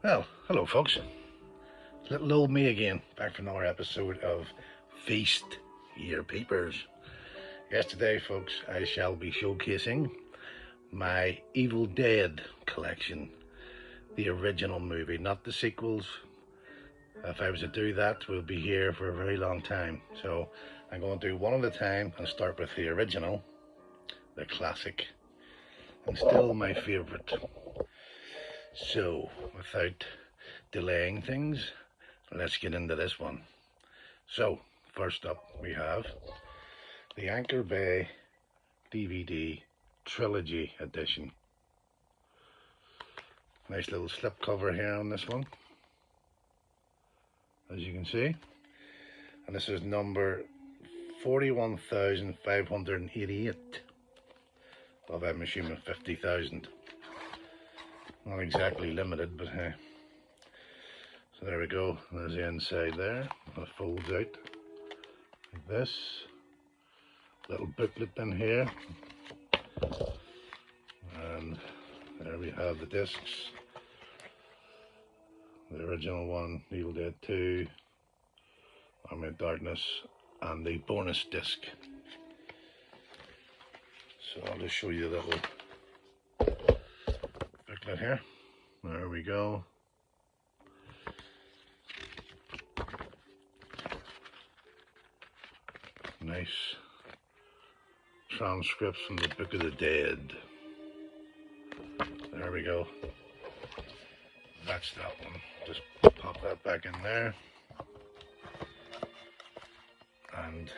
Well, hello folks. Little old me again, back for another episode of Feast Your Peepers. Yesterday, folks, I shall be showcasing my Evil Dead collection. The original movie, not the sequels. If I was to do that, we'll be here for a very long time. So I'm going to do one at a time and start with the original, the classic, and still my favourite. So, without delaying things, let's get into this one. So, first up we have the Anchor Bay DVD Trilogy Edition. Nice little slip cover here on this one, as you can see. And this is number 41,588 of, I'm assuming, 50,000. Not exactly limited, but hey. So there we go, there's the inside there. It folds out like this. Little booklet in here. And there we have the discs. The original one, Evil Dead 2, Army of Darkness, and the bonus disc. So I'll just show you the little booklet here. There we go. Nice transcripts from the Book of the Dead. There we go. That's that one. Just pop that back in there and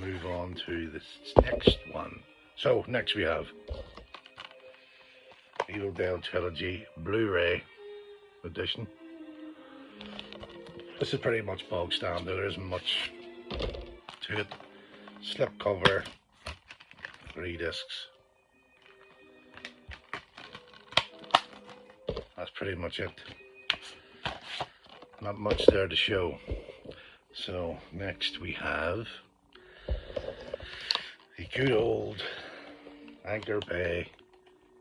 move on to this next one. So next we have Evil Dead Trilogy Blu-ray edition. This is pretty much bog standard. There isn't much to it. Slip cover, 3 discs. That's pretty much it. Not much there to show. So next we have the good old Anchor Bay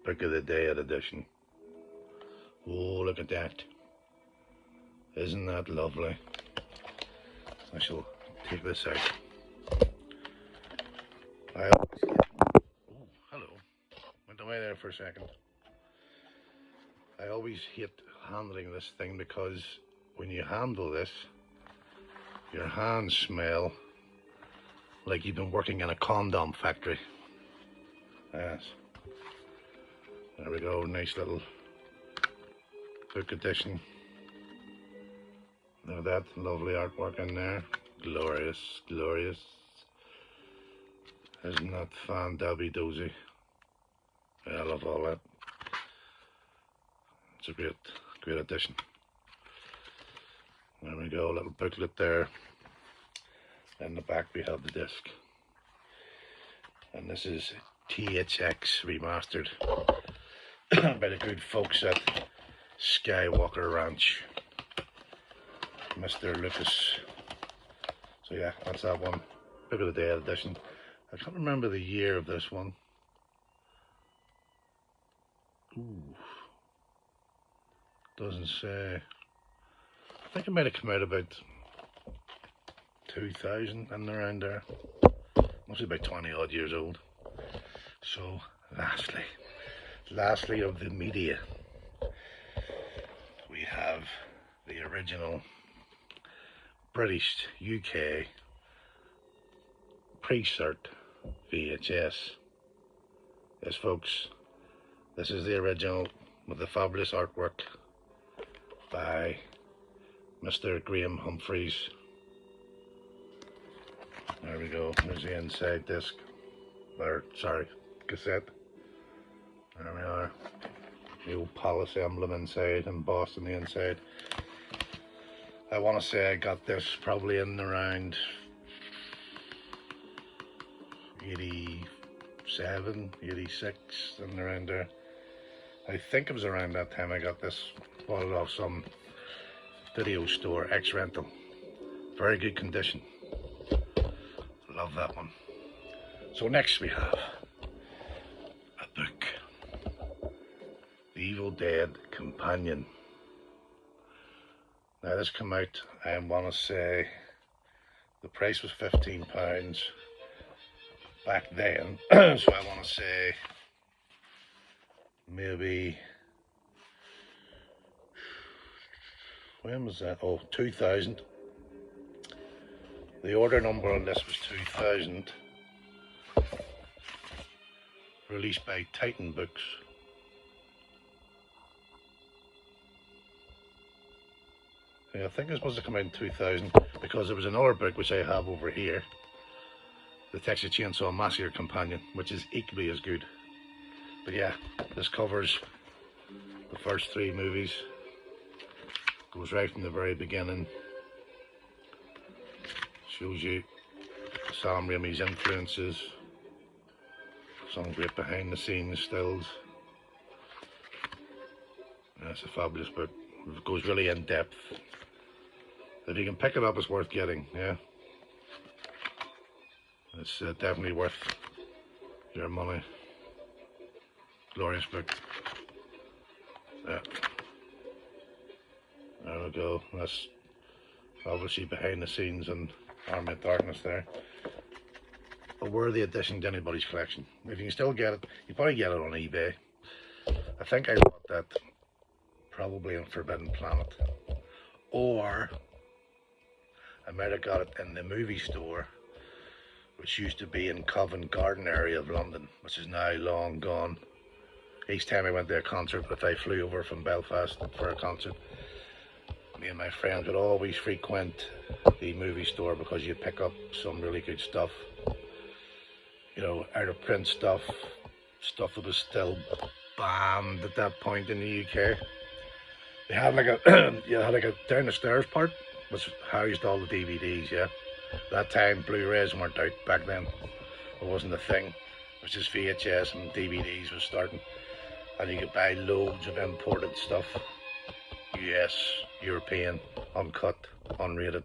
Book of the Dead edition. Oh, look at that. Isn't that lovely? I shall take this out. Oh, hello. Went away there for a second. I always hate handling this thing because when you handle this, your hands smell like you've been working in a condom factory. Yes. There we go, nice little book edition. Look at that, lovely artwork in there. Glorious, glorious. Isn't that fan-dabby-dozy? I love all that. It's a great addition. There we go, little booklet there. In the back we have the disc. And this is THX Remastered by the good folks at Skywalker Ranch. Mr. Lucas. So yeah, that's that one. Book of the Dead edition. I can't remember the year of this one. Ooh. Doesn't say. I think it might have come out about 2000 and around there. Must be about 20 odd years old. So lastly of the media, we have the original British UK pre-cert VHS. Yes folks, this is the original with the fabulous artwork by Mr. Graham Humphreys. There we go, there's the inside disc, or sorry, cassette. There we are. The old Palace emblem inside, embossed on the inside. I want to say I got this probably in around 87, 86, and around there. I think it was around that time I got this. Bought it off some video store, X-Rental. Very good condition. Love that one. So next we have a book. The Evil Dead Companion. Now this came out, I want to say, the price was £15 back then. So I want to say maybe, when was that? Oh, 2000. The order number on this was 2000. Released by Titan Books. Yeah, I think this must have come out in 2000 because there was another book which I have over here, the Texas Chainsaw Massacre Companion, which is equally as good. But yeah, this covers the first 3 movies, goes right from the very beginning, shows you Sam Raimi's influences, some great behind the scenes stills. Yeah, it's a fabulous book, it goes really in depth. If you can pick it up, it's worth getting, yeah. It's definitely worth your money. Glorious book. Yeah. There we go. That's obviously behind the scenes and Army of Darkness there. A worthy addition to anybody's collection. If you can still get it, you probably get it on eBay. I think I bought that probably on Forbidden Planet. Or I might have got it in the movie store, which used to be in Covent Garden area of London, which is now long gone. Each time I went to a concert, if I flew over from Belfast for a concert, me and my friends would always frequent the movie store because you'd pick up some really good stuff. You know, out of print stuff, stuff that was still banned at that point in the UK. They had like a, you had like a down the stairs part, which housed all the DVDs, yeah. That time Blu-rays weren't out back then. It wasn't a thing. It was just VHS and DVDs was starting. And you could buy loads of imported stuff. US, European, uncut, unrated.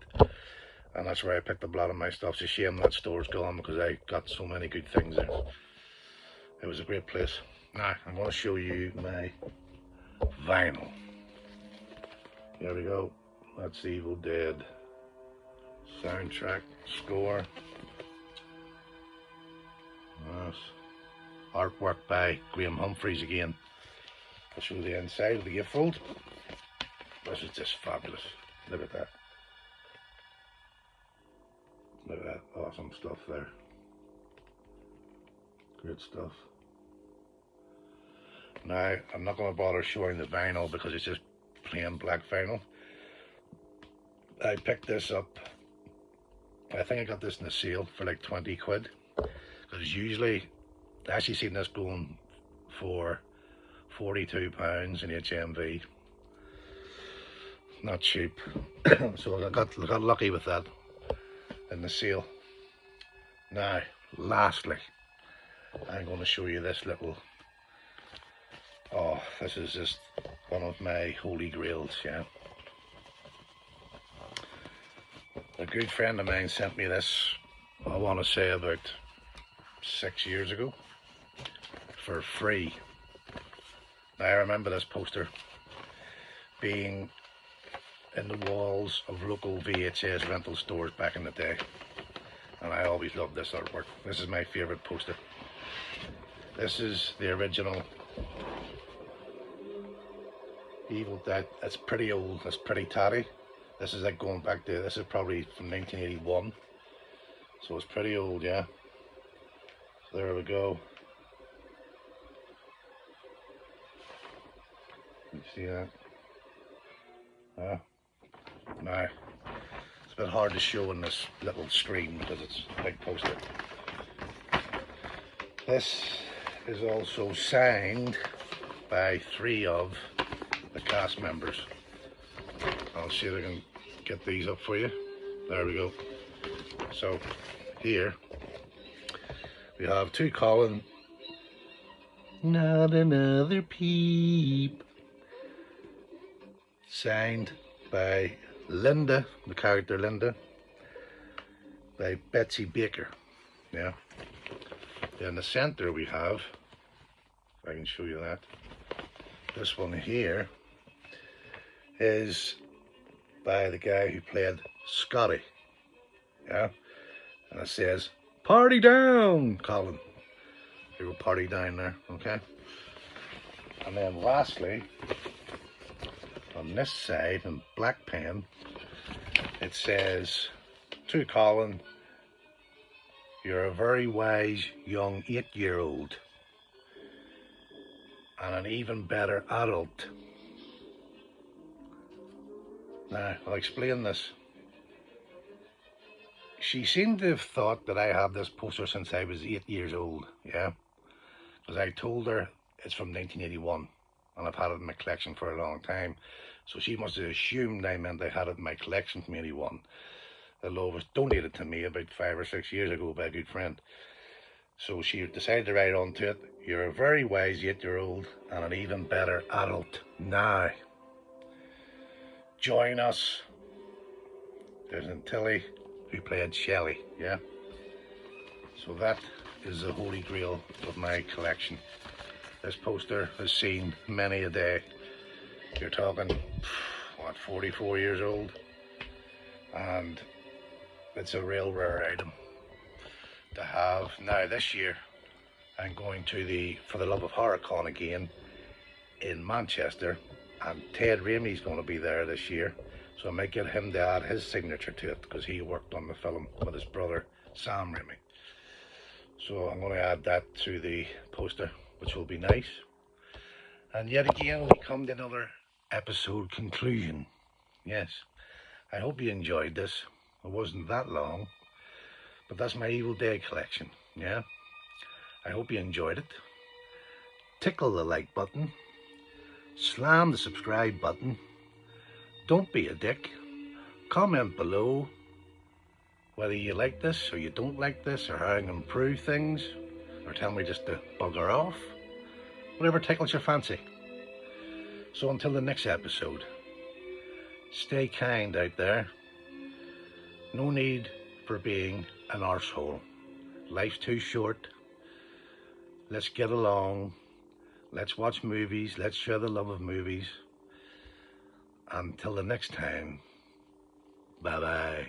And that's where I picked up a lot of my stuff. It's a shame that store's gone because I got so many good things there. It was a great place. Now, I'm going to show you my vinyl. Here we go. That's Evil Dead soundtrack score. Yes. Artwork by Graham Humphreys again. I'll show you the inside of the gatefold. This is just fabulous. Look at that. Look at that. Awesome stuff there. Great stuff. Now, I'm not going to bother showing the vinyl because it's just plain black vinyl. I picked this up, I think I got this in the sale for like 20 quid. Because usually, I actually seen this going for £42 in HMV. Not cheap. So I got lucky with that in the sale. Now, lastly, I'm going to show you this little, oh, this is just one of my holy grails, yeah. A good friend of mine sent me this, I want to say about 6 years ago, for free. Now, I remember this poster being in the walls of local VHS rental stores back in the day, and I always loved this artwork. This is my favourite poster. This is the original Evil Dead. It's pretty old, it's pretty tatty. This is like going back to, this is probably from 1981, so it's pretty old, yeah. So there we go. You see that? Now, it's a bit hard to show on this little screen because it's a big poster. This is also signed by 3 of the cast members. I'll see if I can get these up for you. There we go. So here we have To Colin, Not Another Peep, signed by Linda, the character Linda, by Betsy Baker. Yeah. In the center we have, if I can show you that, this one here is by the guy who played Scotty. Yeah, and it says, "Party down, Colin." They will party down there, okay? And then lastly, on this side in black pen, it says, "To Colin, you're a very wise young 8-year-old and an even better adult." Now, I'll explain this. She seemed to have thought that I had this poster since I was 8 years old, yeah? Because I told her it's from 1981 and I've had it in my collection for a long time. So she must have assumed I meant I had it in my collection from 81. Although it was donated to me about 5 or 6 years ago by a good friend. So she decided to write onto it, "You're a very wise 8-year-old and an even better adult now. Join us." There's Antilly, who played Shelley, yeah? So that is the holy grail of my collection. This poster has seen many a day. You're talking, what, 44 years old? And it's a real rare item to have. Now this year, I'm going to the For the Love of Horrorcon again in Manchester, and Ted Raimi's going to be there this year. So I might get him to add his signature to it, because he worked on the film with his brother Sam Raimi. So I'm going to add that to the poster, which will be nice. And yet again, we come to another episode conclusion. Yes, I hope you enjoyed this. It wasn't that long, but that's my Evil Dead collection, yeah? I hope you enjoyed it. Tickle the like button. Slam the subscribe button. Don't be a dick. Comment below whether you like this or you don't like this, or how I can improve things, or tell me just to bugger off. Whatever tickles your fancy. So until the next episode, stay kind out there. No need for being an arsehole. Life's too short. Let's get along. Let's watch movies. Let's share the love of movies. Until the next time, bye-bye.